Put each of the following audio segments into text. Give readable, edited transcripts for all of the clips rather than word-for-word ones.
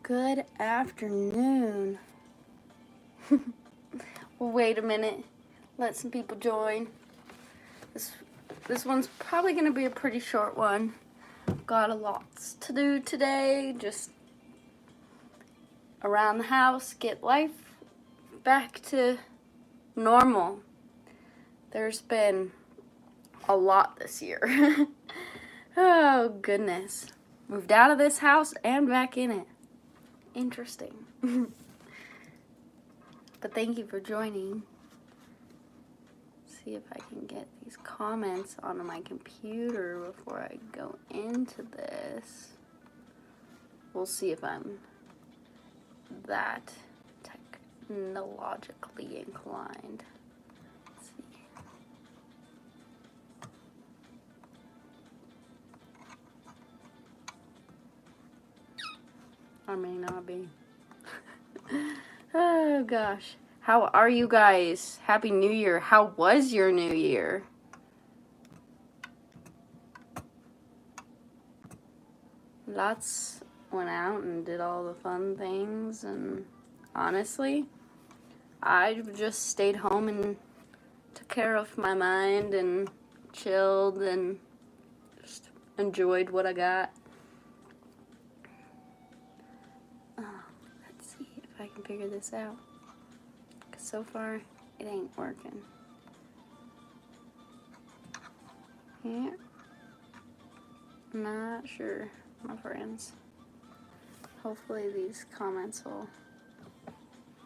Good afternoon. Well, wait a minute. Let some people join. This one's probably going to be a pretty short one. Got a lot to do today. Just around the house, get life back to normal. There's been a lot this year. Oh, goodness. Moved out of this house and back in it. Interesting. But thank you for joining. See if I can get these comments on my computer before I go into this. We'll see if I'm that technologically inclined. Let's see. I may not be. Oh gosh. How are you guys? Happy New Year. How was your New Year? Lots went out and did all the fun things, and honestly, I just stayed home and took care of my mind and chilled and just enjoyed what I got. Let's see if I can figure this out. So far, it ain't working. Yeah. Not sure, my friends. Hopefully these comments will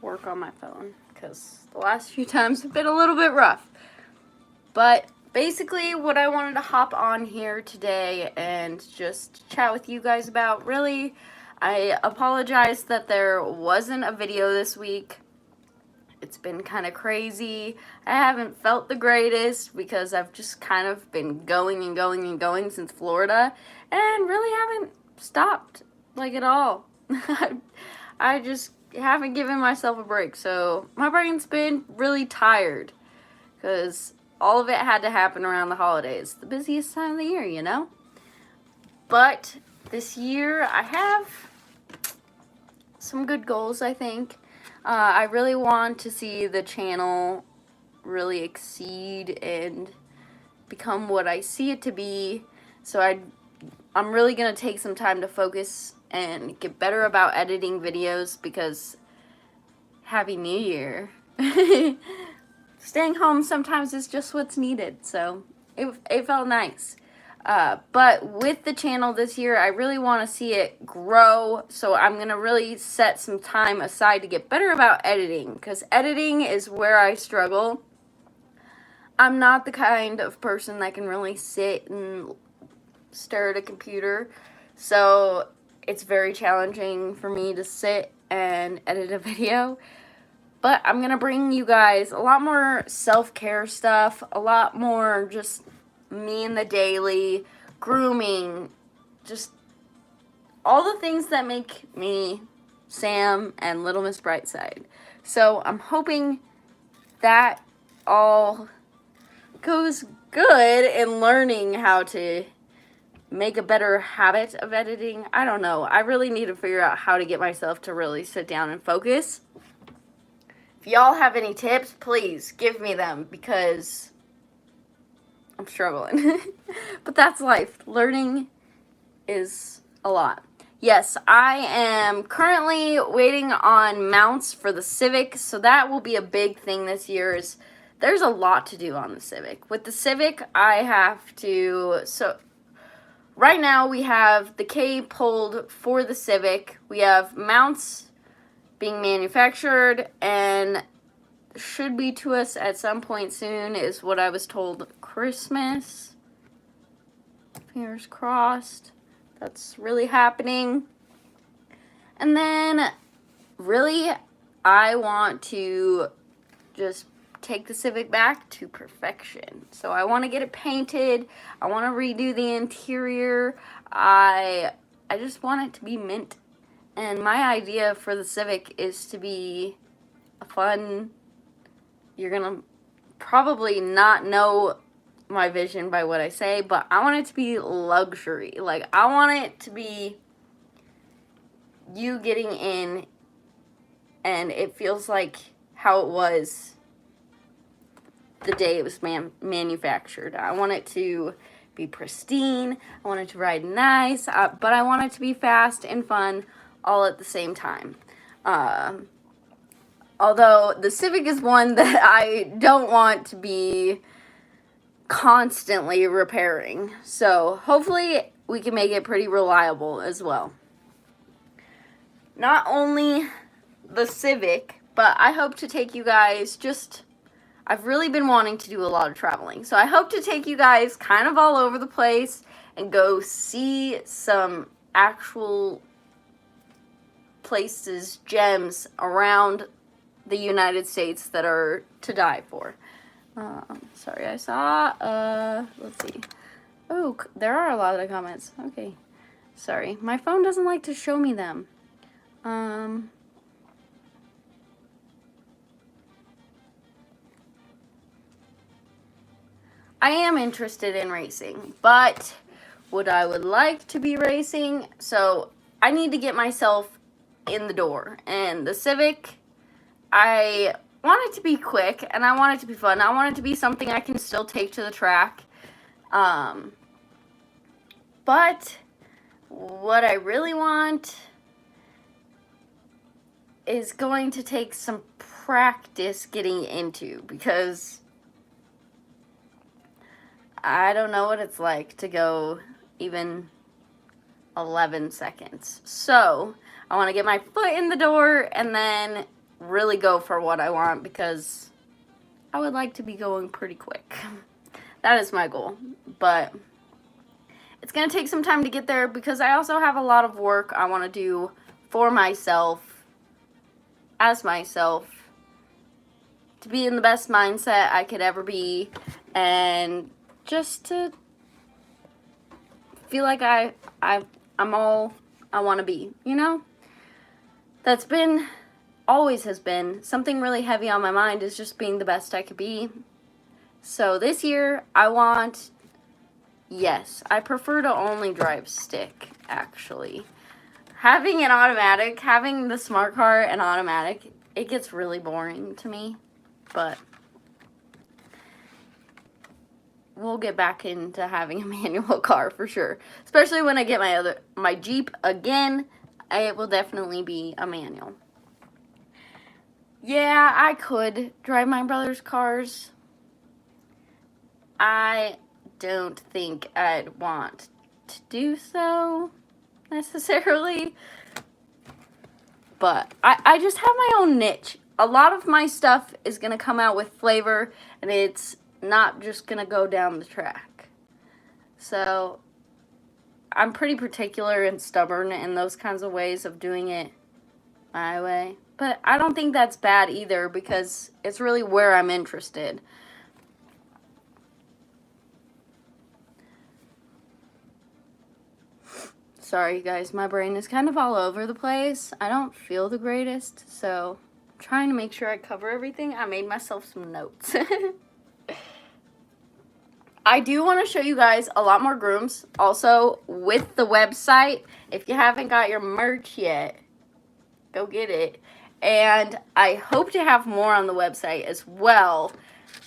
work on my phone, because the last few times have been a little bit rough. But basically what I wanted to hop on here today and just chat with you guys about, really, I apologize that there wasn't a video this week. It's been kind of crazy. I haven't felt the greatest because I've just kind of been going and going and going since Florida and really haven't stopped, like, at all. I just haven't given myself a break. So my brain's been really tired because all of it had to happen around the holidays. The busiest time of the year, you know? But this year I have some good goals, I think. I really want to see the channel really exceed and become what I see it to be. So I'm really going to take some time to focus and get better about editing videos, because Happy New Year. Staying home sometimes is just what's needed. So it felt nice. But with the channel this year, I really want to see it grow, so I'm going to really set some time aside to get better about editing, because editing is where I struggle. I'm not the kind of person that can really sit and stare at a computer, so it's very challenging for me to sit and edit a video. But I'm going to bring you guys a lot more self-care stuff, a lot more just me in the daily, grooming, just all the things that make me Sam and Little Miss Brightside. So I'm hoping that all goes good in learning how to make a better habit of editing. I don't know. I really need to figure out how to get myself to really sit down and focus. If y'all have any tips, please give me them, because I'm struggling. But that's life. Learning is a lot. Yes, I am currently waiting on mounts for the Civic, so that will be a big thing this year. There's a lot to do on the Civic. With the Civic, I have to, so right now we have the K pulled for the Civic. We have mounts being manufactured and should be to us at some point soon, is what I was told. Christmas. Fingers crossed. That's really happening. And then, really, I want to just take the Civic back to perfection. So I want to get it painted. I want to redo the interior. I just want it to be mint. And my idea for the Civic is to be a fun, you're going to probably not know my vision by what I say, but I want it to be luxury. Like, I want it to be you getting in and it feels like how it was the day it was manufactured. I want it to be pristine. I want it to ride nice, but I want it to be fast and fun all at the same time. Although the Civic is one that I don't want to be constantly repairing. So hopefully we can make it pretty reliable as well. Not only the Civic, but I hope to take you guys I've really been wanting to do a lot of traveling. So I hope to take you guys kind of all over the place and go see some actual places, gems around the United States that are to die for. Sorry, I saw, let's see. Oh, there are a lot of comments. Okay. Sorry, my phone doesn't like to show me them. I am interested in racing, but what I would like to be racing, so I need to get myself in the door. And the Civic, I want it to be quick, and I want it to be fun. I want it to be something I can still take to the track. But what I really want is going to take some practice getting into, because I don't know what it's like to go even 11 seconds. So I want to get my foot in the door and then really go for what I want, because I would like to be going pretty quick. That is my goal. But it's going to take some time to get there, because I also have a lot of work I want to do for myself, as myself, to be in the best mindset I could ever be, and just to feel like I'm all I want to be, you know? That's always has been something really heavy on my mind, is just being the best I could be. So this year, yes, I prefer to only drive stick, actually. Having an automatic, having the smart car and automatic, it gets really boring to me, but we'll get back into having a manual car for sure. Especially when I get my Jeep again, it will definitely be a manual. Yeah, I could drive my brother's cars. I don't think I'd want to do so necessarily. But I just have my own niche. A lot of my stuff is going to come out with flavor, and it's not just going to go down the track. So I'm pretty particular and stubborn in those kinds of ways of doing it my way. But I don't think that's bad either, because it's really where I'm interested. Sorry guys, my brain is kind of all over the place. I don't feel the greatest, so I'm trying to make sure I cover everything. I made myself some notes. I do want to show you guys a lot more grooms, also with the website. If you haven't got your merch yet, go get it. And I hope to have more on the website as well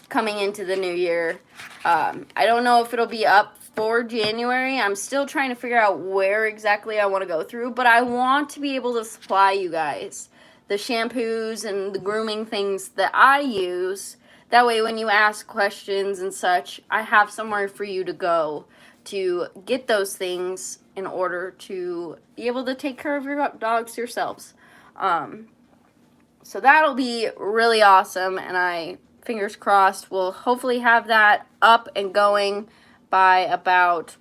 coming into the new year. I don't know if it'll be up for January. I'm still trying to figure out where exactly I want to go through, but I want to be able to supply you guys the shampoos and the grooming things that I use. That way when you ask questions and such, I have somewhere for you to go to get those things in order to be able to take care of your dogs yourselves. So that'll be really awesome, and fingers crossed, we'll hopefully have that up and going by about,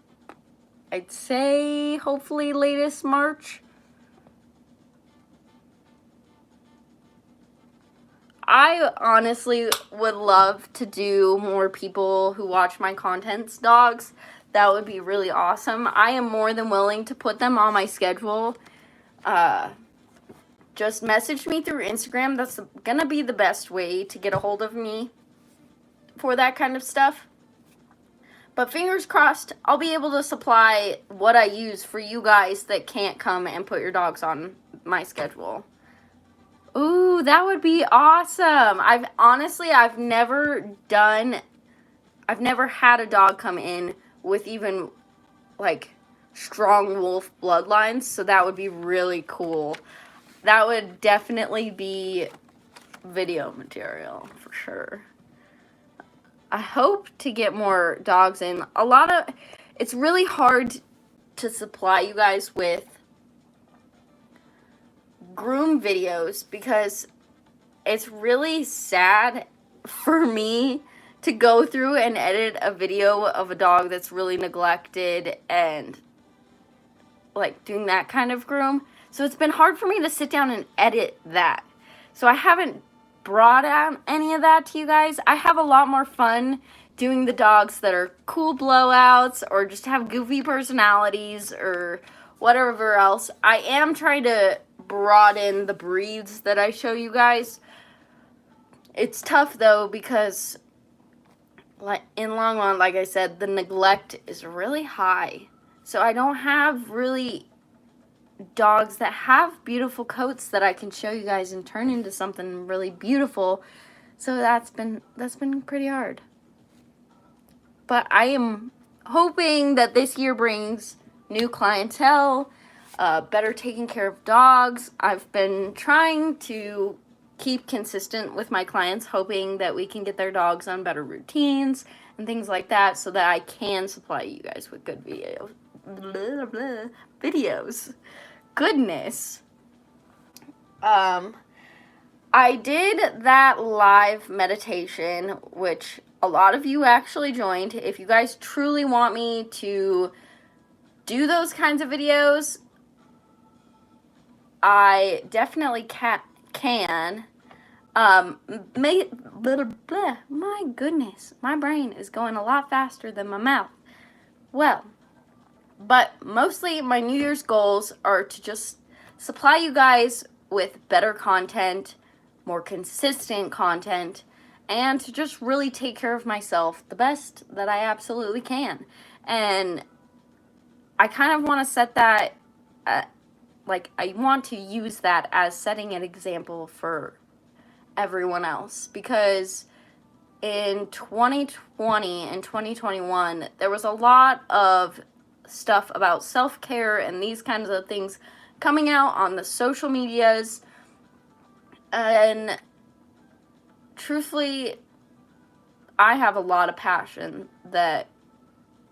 I'd say, hopefully latest March. I honestly would love to do more people who watch my content's dogs. That would be really awesome. I am more than willing to put them on my schedule. Just message me through Instagram. That's gonna be the best way to get a hold of me for that kind of stuff. But fingers crossed, I'll be able to supply what I use for you guys that can't come and put your dogs on my schedule. Ooh, that would be awesome. I've never had a dog come in with even like strong wolf bloodlines, so that would be really cool. That would definitely be video material for sure. I hope to get more dogs in. It's really hard to supply you guys with groom videos because it's really sad for me to go through and edit a video of a dog that's really neglected and like doing that kind of groom. So it's been hard for me to sit down and edit that. So I haven't brought out any of that to you guys. I have a lot more fun doing the dogs that are cool blowouts or just have goofy personalities or whatever else. I am trying to broaden the breeds that I show you guys. It's tough though because like in long run, like I said, the neglect is really high. So I don't have really dogs that have beautiful coats that I can show you guys and turn into something really beautiful. So that's been pretty hard. But I am hoping that this year brings new clientele, better taking care of dogs. I've been trying to keep consistent with my clients, hoping that we can get their dogs on better routines and things like that so that I can supply you guys with good videos. Goodness. I did that live meditation, which a lot of you actually joined. If you guys truly want me to do those kinds of videos, I definitely can. My goodness, my brain is going a lot faster than my mouth. Well, but mostly my New Year's goals are to just supply you guys with better content, more consistent content, and to just really take care of myself the best that I absolutely can. And I kind of want to set that, I want to use that as setting an example for everyone else, because in 2020 and 2021, there was a lot of stuff about self-care and these kinds of things coming out on the social medias, and truthfully, I have a lot of passion that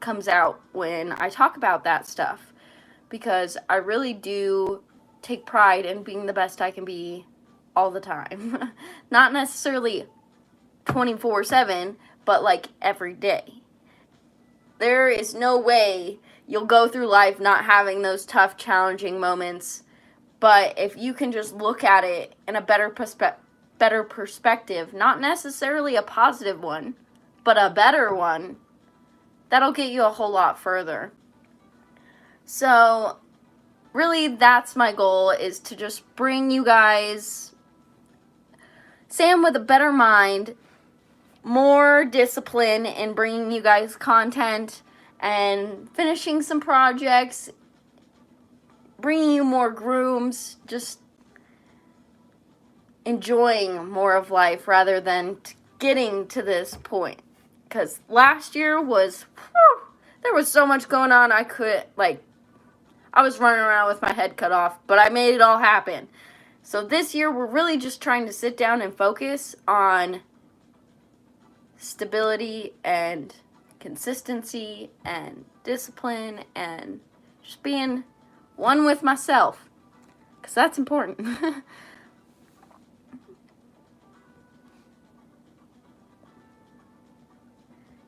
comes out when I talk about that stuff, because I really do take pride in being the best I can be all the time. Not necessarily 24/7, but like every day. There is no way you'll go through life not having those tough, challenging moments, but if you can just look at it in a better perspective, not necessarily a positive one, but a better one, that'll get you a whole lot further. So really, that's my goal, is to just bring you guys Sam with a better mind, more discipline in bringing you guys content and finishing some projects, bringing you more grooms, just enjoying more of life rather than getting to this point. Because last year was, there was so much going on, I was running around with my head cut off, but I made it all happen. So this year, we're really just trying to sit down and focus on stability and consistency and discipline and just being one with myself, because that's important.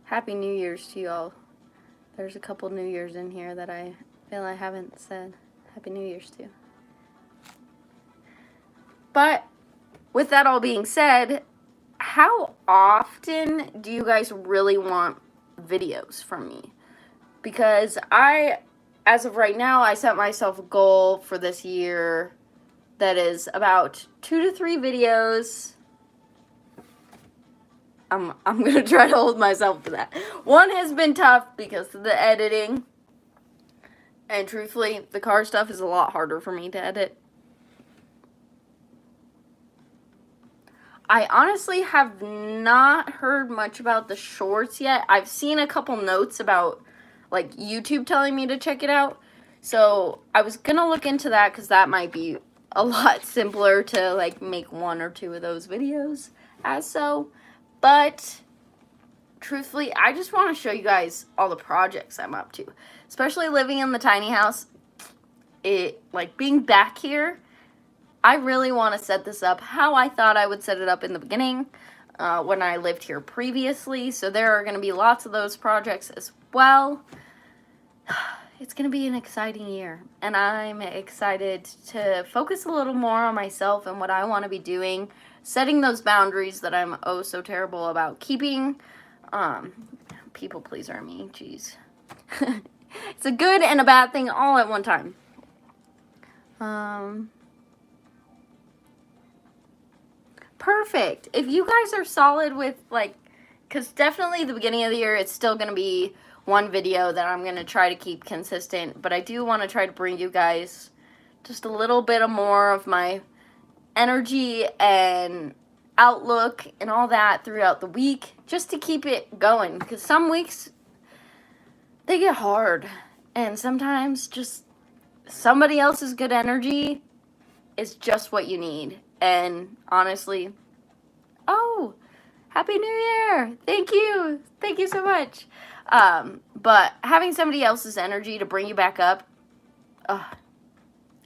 Happy New Year's to you all. There's a couple New Year's in here that I feel I haven't said. Happy New Year's to you. But with that all being said, how often do you guys really want videos from me? Because as of right now, I set myself a goal for this year that is about 2 to 3 videos I'm going to try to hold myself to that. One has been tough because of the editing. And truthfully, the car stuff is a lot harder for me to edit. I honestly have not heard much about the shorts yet. I've seen a couple notes about, like, YouTube telling me to check it out. So I was going to look into that because that might be a lot simpler to, like, make 1 or 2 of those videos as so. But truthfully, I just want to show you guys all the projects I'm up to. Especially living in the tiny house. Like, being back here, I really want to set this up how I thought I would set it up in the beginning when I lived here previously. So there are going to be lots of those projects as well. It's going to be an exciting year. And I'm excited to focus a little more on myself and what I want to be doing. Setting those boundaries that I'm oh so terrible about keeping. People pleaser me, jeez. It's a good and a bad thing all at one time. Perfect. If you guys are solid with, like, because definitely the beginning of the year, it's still going to be one video that I'm going to try to keep consistent. But I do want to try to bring you guys just a little bit more of my energy and outlook and all that throughout the week, just to keep it going. Because some weeks, they get hard. And sometimes just somebody else's good energy is just what you need. And honestly, oh, Happy New Year. Thank you. Thank you so much. But having somebody else's energy to bring you back up,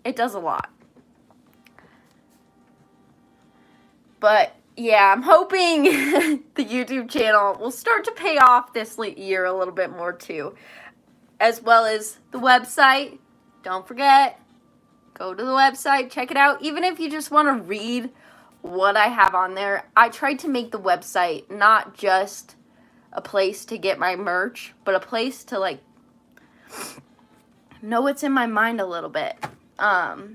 it does a lot. But yeah, I'm hoping the YouTube channel will start to pay off this year a little bit more too. As well as the website. Don't forget, go to the website, check it out. Even if you just want to read what I have on there, I tried to make the website not just a place to get my merch, but a place to, like, know what's in my mind a little bit. But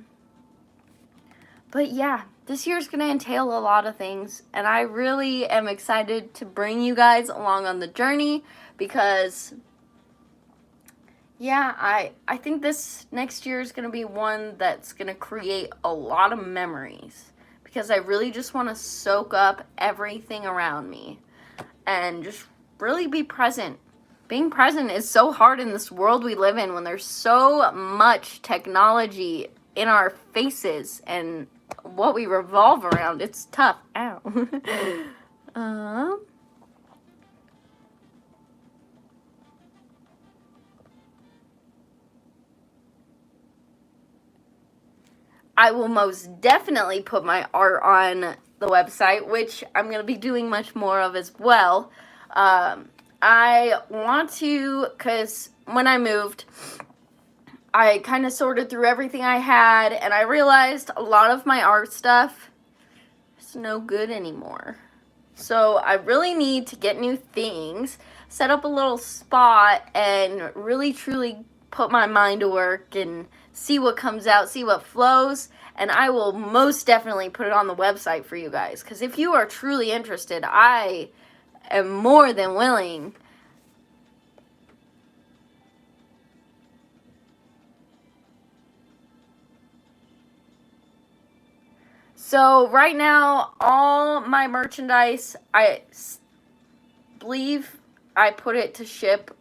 yeah, this year's going to entail a lot of things, and I really am excited to bring you guys along on the journey because, yeah, I think this next year is going to be one that's going to create a lot of memories because I really just want to soak up everything around me and just really be present. Being present is so hard in this world we live in when there's so much technology in our faces and what we revolve around. It's tough. Ow. I will most definitely put my art on the website, which I'm going to be doing much more of as well. I want to, because when I moved, I kind of sorted through everything I had, and I realized a lot of my art stuff is no good anymore. So I really need to get new things, set up a little spot, and really truly put my mind to work and see what comes out, see what flows, and I will most definitely put it on the website for you guys. Because if you are truly interested, I am more than willing. So right now, all my merchandise, I believe I put it to ship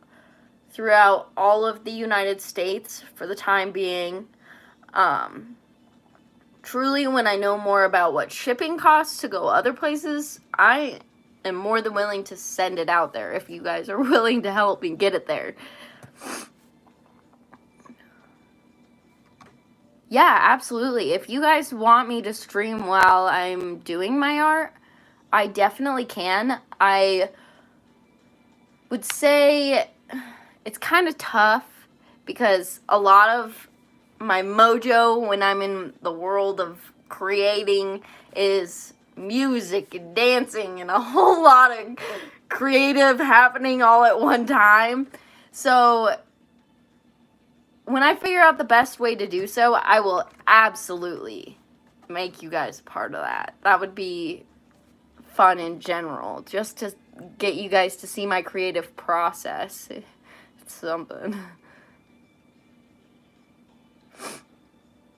throughout all of the United States for the time being. Truly, when I know more about what shipping costs to go other places, I am more than willing to send it out there if you guys are willing to help me get it there. Yeah, absolutely. If you guys want me to stream while I'm doing my art, I definitely can. I would say it's kind of tough because a lot of my mojo when I'm in the world of creating is music and dancing and a whole lot of creative happening all at one time. So when I figure out the best way to do so, I will absolutely make you guys part of that. That would be fun in general, just to get you guys to see my creative process. It's something.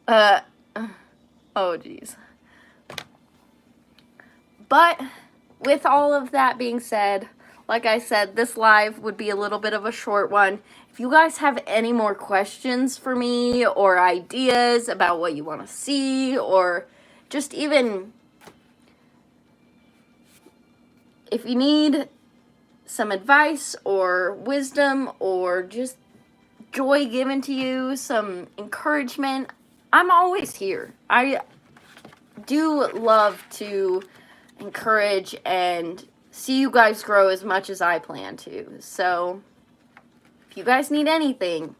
Oh geez. But with all of that being said, like I said, this live would be a little bit of a short one. If you guys have any more questions for me or ideas about what you want to see, or just even if you need some advice or wisdom or just joy given to you, some encouragement, I'm always here. I do love to encourage and see you guys grow as much as I plan to. So if you guys need anything,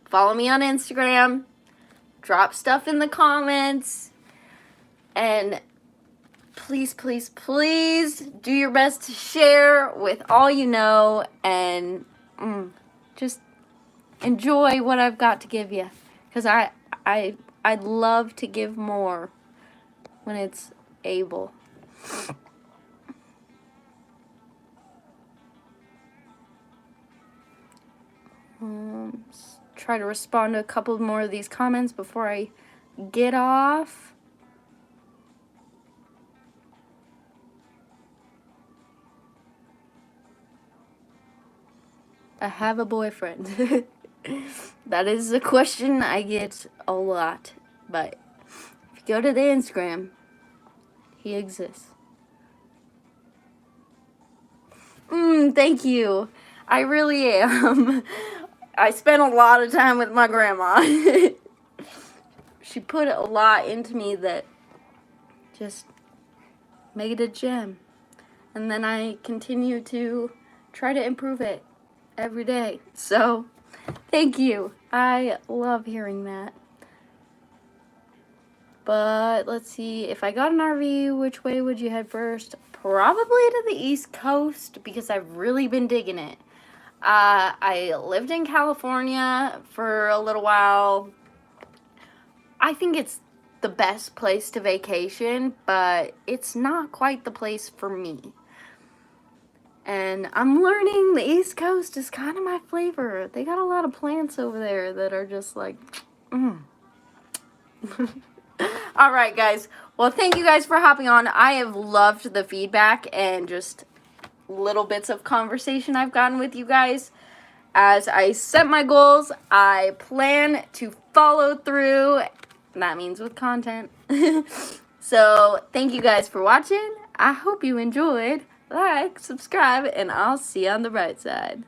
follow me on Instagram, drop stuff in the comments, and please, please, please do your best to share with all you know, and just enjoy what I've got to give you, because I'd love to give more when it's able. Try to respond to a couple more of these comments before I get off. I have a boyfriend. That is a question I get a lot, but if you go to the Instagram, he exists. Thank you. I really am. I spent a lot of time with my grandma. She put a lot into me that just made it a gem. And then I continue to try to improve it every day. So, thank you. I love hearing that. But let's see, if I got an RV, which way would you head first? Probably to the East Coast, because I've really been digging it. I lived in California for a little while. I think it's the best place to vacation, but it's not quite the place for me. And I'm learning the East Coast is kind of my flavor. They got a lot of plants over there that are just like, All right, guys. Well, thank you guys for hopping on. I have loved the feedback and just little bits of conversation I've gotten with you guys. As I set my goals, I plan to follow through. That means with content. So, thank you guys for watching. I hope you enjoyed. Like, subscribe, and I'll see you on the bright side.